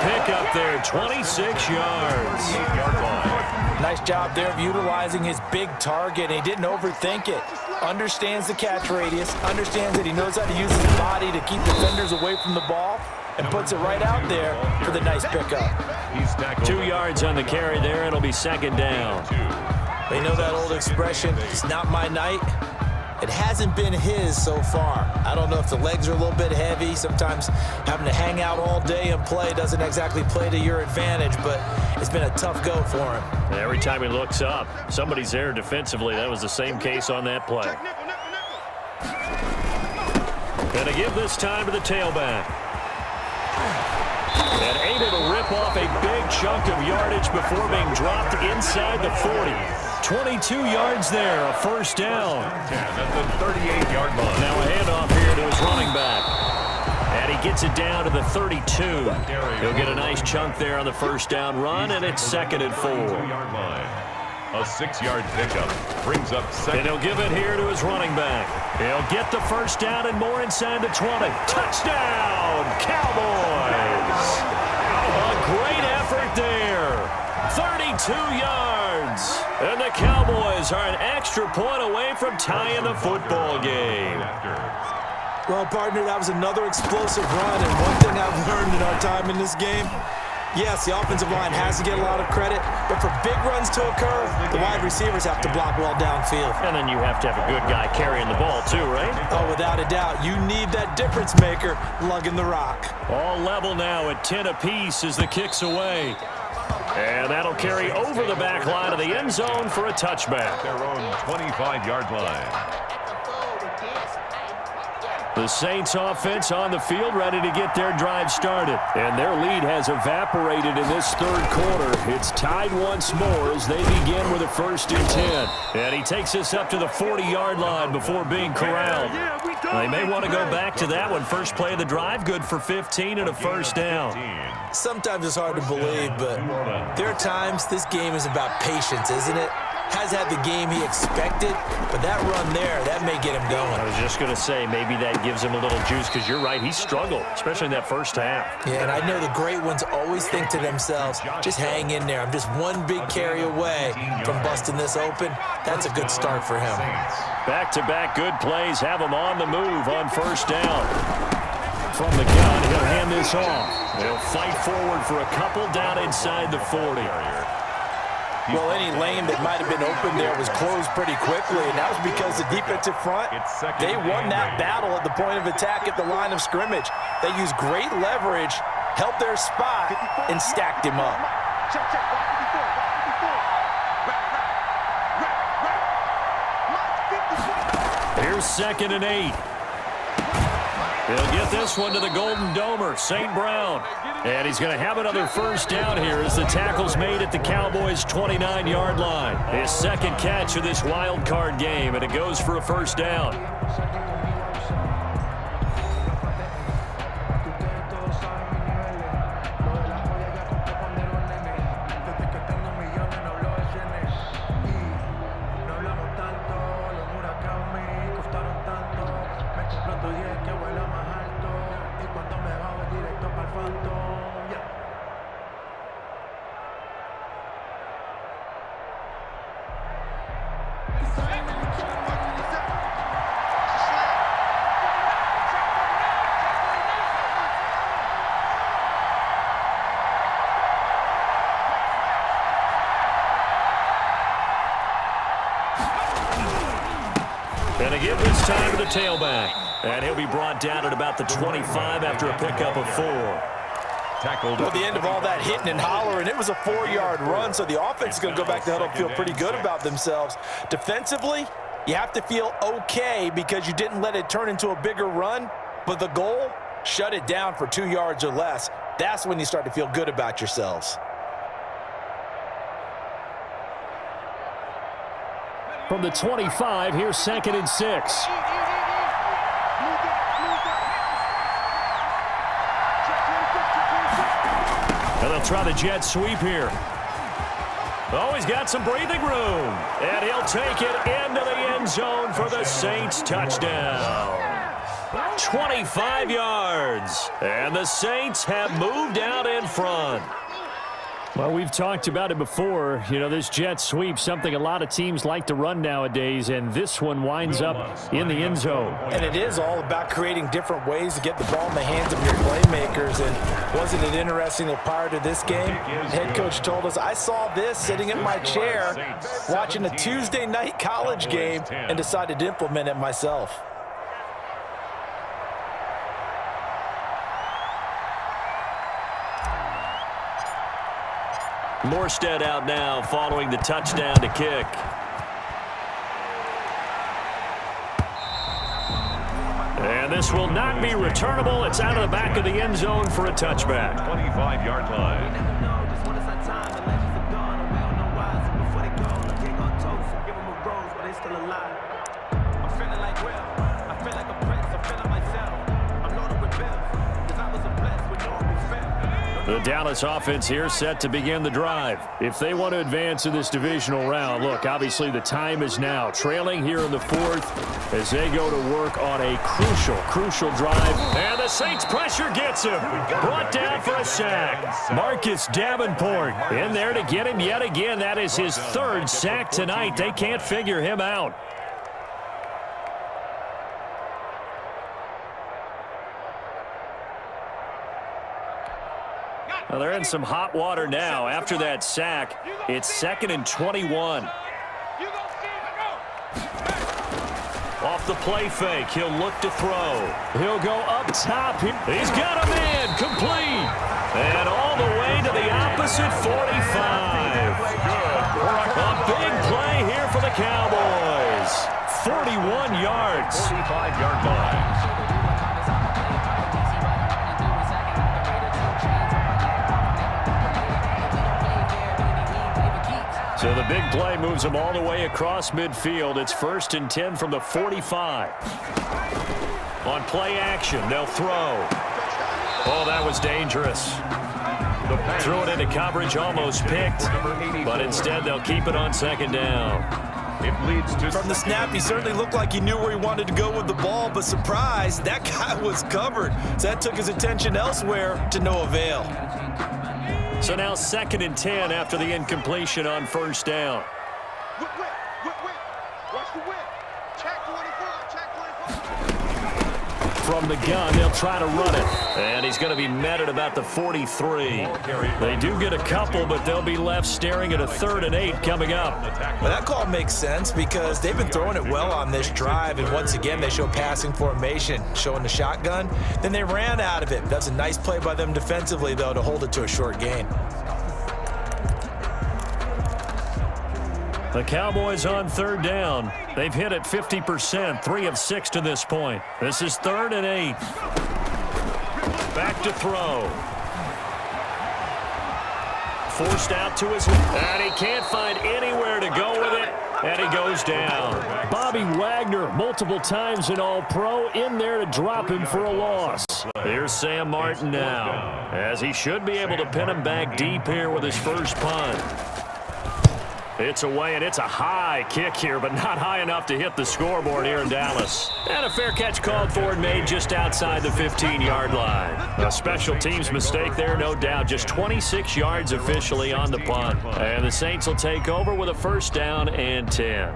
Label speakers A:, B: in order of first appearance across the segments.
A: pickup there, 26 yards.
B: Nice job there of utilizing his big target. He didn't overthink it. Understands the catch radius, understands that he knows how to use his body to keep defenders away from the ball, and puts it right out there for the nice pickup.
A: 2 yards on the carry there. It'll be second down.
B: They know that old expression, it's not my night. It hasn't been his so far. I don't know if the legs are a little bit heavy. Sometimes having to hang out all day and play doesn't exactly play to your advantage, but it's been a tough go for him.
A: Every time he looks up, somebody's there defensively. That was the same case on that play. Gonna give this time to the tailback. And able to rip off a big chunk of yardage before being dropped inside the 40. 22 yards there, a first down.
C: At the 38-yard line.
A: Now a handoff here to his running back. And he gets it down to the 32. He'll get a nice chunk there on the first down run, and it's second and 4.
C: A 6-yard pickup brings up second.
A: And he'll give it here to his running back. He'll get the first down and more inside the 20. Touchdown, Cowboys! A great effort there. 32 yards. And the Cowboys are an extra point away from tying the football game.
B: Well, partner, that was another explosive run, and one thing I've learned in our time in this game, yes, the offensive line has to get a lot of credit, but for big runs to occur, the wide receivers have to block well downfield.
A: And then you have to have a good guy carrying the ball too, right?
B: Oh, without a doubt. You need that difference maker lugging the rock.
A: All level now at 10 apiece as the kick's away. And that'll carry over the back line of the end zone for a touchback.
C: Their own 25-yard line.
A: The Saints offense on the field ready to get their drive started. And their lead has evaporated in this third quarter. It's tied once more as they begin with a 1st and 10. And he takes us up to the 40-yard line before being corralled. They may want to go back to that one. First play of the drive, good for 15 and a first down.
B: Sometimes it's hard to believe, but there are times this game is about patience, isn't it? Has had the game he expected, but that run there, that may get him going.
A: I was just going to say, maybe that gives him a little juice, because you're right, he struggled, especially in that first half.
B: Yeah, and I know the great ones always think to themselves, just hang in there. I'm just one big carry away from busting this open. That's a good start for him.
A: Back-to-back good plays have him on the move on first down. From the gun, he'll hand this off. He'll fight forward for a couple down inside the 40.
B: Well, any lane that might have been open there was closed pretty quickly, and that was because the defensive front, they won that battle at the point of attack at the line of scrimmage. They used great leverage, held their spot, and stacked him up.
A: Here's 2nd and 8. He'll get this one to the Golden Domer, St. Brown. And he's going to have another first down here as the tackle's made at the Cowboys' 29-yard line. His second catch of this wild card game, and it goes for a first down. And they give this time to the tailback. And he'll be brought down at about the 25 after a pickup of 4.
B: Tackled at the end of all that hitting and hollering, it was a 4-yard run, so the offense is going to go back to huddle and feel pretty good about themselves. Defensively, you have to feel okay because you didn't let it turn into a bigger run, but the goal, shut it down for 2 yards or less. That's when you start to feel good about yourselves.
A: From the 25, here's 2nd and 6. And they'll try the jet sweep here. Oh, he's got some breathing room. And he'll take it into the end zone for the Saints touchdown. 25 yards. And the Saints have moved out in front. Well, we've talked about it before. You know, this jet sweep, something a lot of teams like to run nowadays, and this one winds up in the end zone.
B: And it is all about creating different ways to get the ball in the hands of your playmakers. And wasn't it interesting that prior to this game, the head coach told us, I saw this sitting in my chair watching a Tuesday night college game and decided to implement it myself.
A: Morstead out now following the touchdown to kick. And this will not be returnable. It's out of the back of the end zone for a touchback.
C: 25-yard line.
A: The Dallas offense here set to begin the drive. If they want to advance in this divisional round, look, obviously the time is now. Trailing here in the fourth as they go to work on a crucial drive. And the Saints pressure gets him. Brought down for a sack. Marcus Davenport in there to get him yet again. That is his third sack tonight. They can't figure him out. Well, they're in some hot water now. After that sack, it's 2nd and 21. Off the play fake, he'll look to throw. He'll go up top. He's got a man, complete. And all the way to the opposite 45. A big play here for the Cowboys. 41 yards.
C: 45-yard line.
A: So the big play moves them all the way across midfield. It's 1st and 10 from the 45. On play action, they'll throw. Oh, that was dangerous. Threw it into coverage, almost picked. But instead, they'll keep it on 2nd down.
C: It leads to
B: From the snap, he certainly looked like he knew where he wanted to go with the ball, but surprise, that guy was covered. So that took his attention elsewhere to no avail.
A: So now 2nd and 10 after the incompletion on 1st down.
D: Watch the whip. Check 24.
A: From the gun, they'll try to run it. And he's going to be met at about the 43. They do get a couple, but they'll be left staring at a 3rd and 8 coming up.
B: Well, that call makes sense because they've been throwing it well on this drive, and once again, they show passing formation, showing the shotgun. Then they ran out of it. That's a nice play by them defensively, though, to hold it to a short gain.
A: The Cowboys on 3rd down. They've hit it 50%, 3 of 6 to this point. This is 3rd and 8. Back to throw. Forced out to his left, and he can't find anywhere to go with it, and he goes down. Bobby Wagner, multiple times an All-Pro, in there to drop him for a loss. Here's Sam Martin now, as he should be able to pin him back deep here with his first punt. It's away, and it's a high kick here, but not high enough to hit the scoreboard here in Dallas. And a fair catch called for and made just outside the 15-yard line. A special teams mistake there, no doubt. Just 26 yards officially on the punt. And the Saints will take over with a 1st down and 10.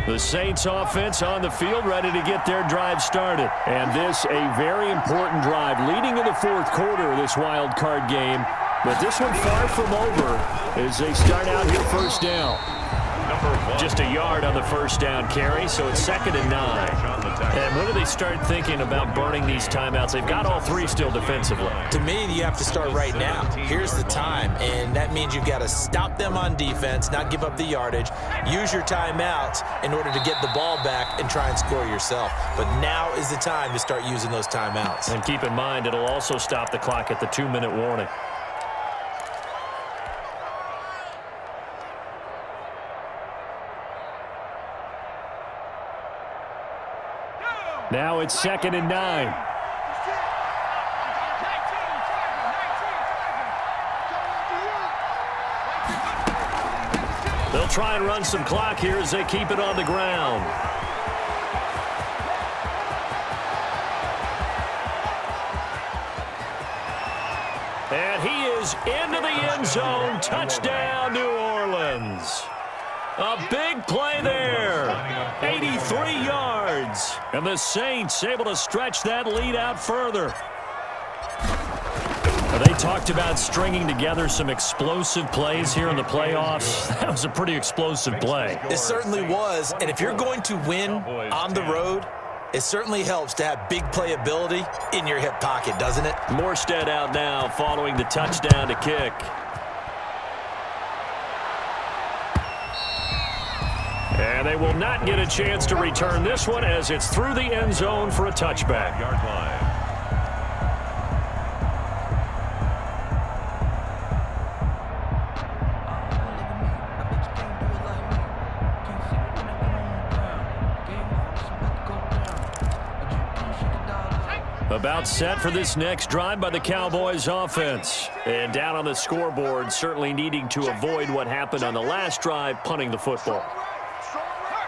A: The Saints offense on the field, ready to get their drive started. And this a very important drive leading in the 4th quarter of this wild card game. But this one far from over as they start out here 1st down. Just a yard on the 1st down carry, so it's 2nd and 9. And when do they start thinking about burning these timeouts? They've got all 3 still defensively.
B: To me, you have to start right now. Here's the time, and that means you've got to stop them on defense, not give up the yardage, use your timeouts in order to get the ball back and try and score yourself. But now is the time to start using those timeouts.
A: And keep in mind, it'll also stop the clock at the 2-minute warning. Now it's 2nd and 9. They'll try and run some clock here as they keep it on the ground. And he is into the end zone. Touchdown, New Orleans. A big play there. 83 yards. And the Saints able to stretch that lead out further. They talked about stringing together some explosive plays here in the playoffs. That was a pretty explosive play.
B: It certainly was. And if you're going to win on the road, it certainly helps to have big playability in your hip pocket, doesn't it?
A: Morstead out now following the touchdown to kick. And they will not get a chance to return this one as it's through the end zone for a touchback.
C: Yard line.
A: About set for this next drive by the Cowboys offense. And down on the scoreboard, certainly needing to avoid what happened on the last drive, punting the football.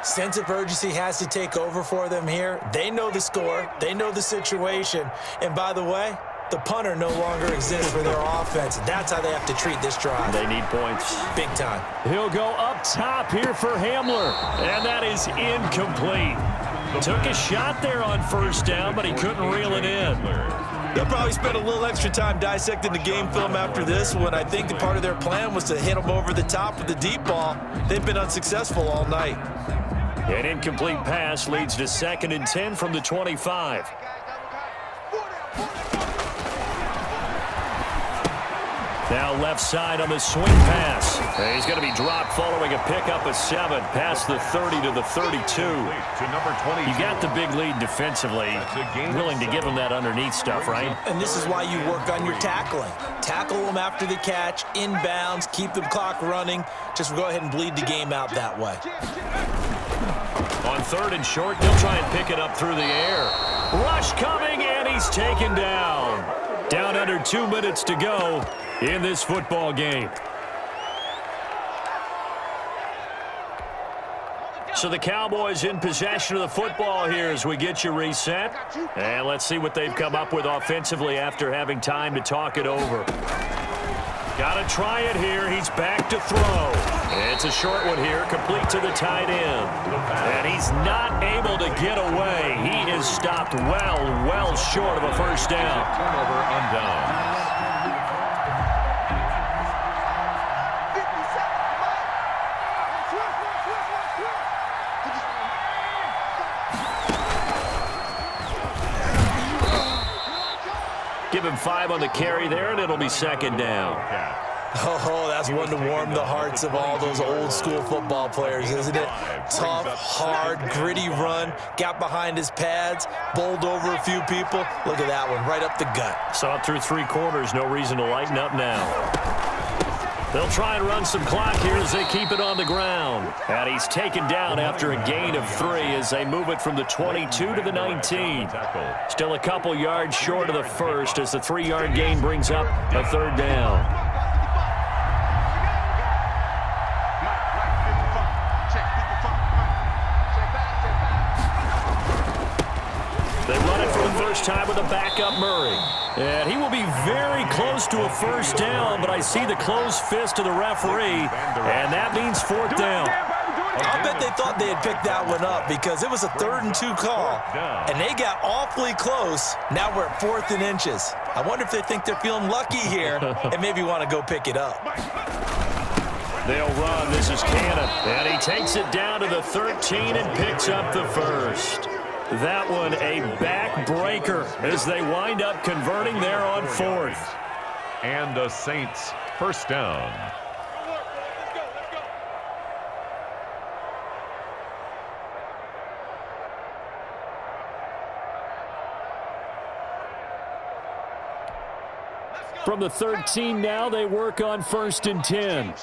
B: Sense of urgency has to take over for them here. They know the score. They know the situation. And by the way, the punter no longer exists for their offense. That's how they have to treat this drive.
A: They need points.
B: Big time.
A: He'll go up top here for Hamler. And that is incomplete. Took a shot there on first down, but he couldn't reel it in.
B: They'll probably spend a little extra time dissecting the game film after this one. I think the part of their plan was to hit them over the top with the deep ball. They've been unsuccessful all night.
A: An incomplete pass leads to 2nd and 10 from the 25. Now left side on the swing pass. And he's going to be dropped following a pickup of 7 past the 30 to the 32. You got the big lead defensively. Willing to give him that underneath stuff, right?
B: And this is why you work on your tackling. Tackle them after the catch, inbounds, keep the clock running. Just go ahead and bleed the game out that way.
A: On 3rd and short, they'll try and pick it up through the air. Rush coming, and he's taken down. Down under 2 minutes to go in this football game. So the Cowboys in possession of the football here as we get you reset. And let's see what they've come up with offensively after having time to talk it over. Got to try it here. He's back to throw. It's a short one here, complete to the tight end. And he's not able to get away. He is stopped well short of a first down.
C: Turnover on downs.
A: Give him 5 on the carry there, and it'll be 2nd down.
B: Oh, that's one to warm the hearts of all those old school football players, isn't it? Tough, hard, gritty run, got behind his pads, bowled over a few people. Look at that one, right up the gut.
A: Saw it through 3 quarters, no reason to lighten up now. They'll try and run some clock here as they keep it on the ground. And he's taken down after a gain of 3 as they move it from the 22 to the 19. Still a couple yards short of the first as the 3-yard gain brings up a 3rd down. They run it for the first time with a backup Murray. And he will be very close to a first down, but I see the closed fist of the referee, and that means 4th down.
B: I'll bet they thought they had picked that one up because it was a 3rd and 2 call, and they got awfully close. Now we're at 4th and inches. I wonder if they think they're feeling lucky here and maybe want to go pick it up.
A: They'll run. This is Cannon, and he takes it down to the 13 and picks up the first. That one a backbreaker as they wind up converting there on 4th.
C: And the Saints first down.
A: From the 13 now, they work on 1st and 10.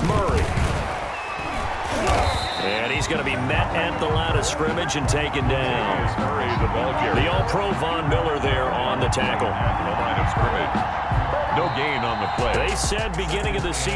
A: Murray. And he's going to be met at the line of scrimmage and taken down.
C: Murray, the ball carrier.
A: The All-Pro Von Miller there on the tackle.
C: At the line of scrimmage. No gain on the play.
A: They said beginning of the season.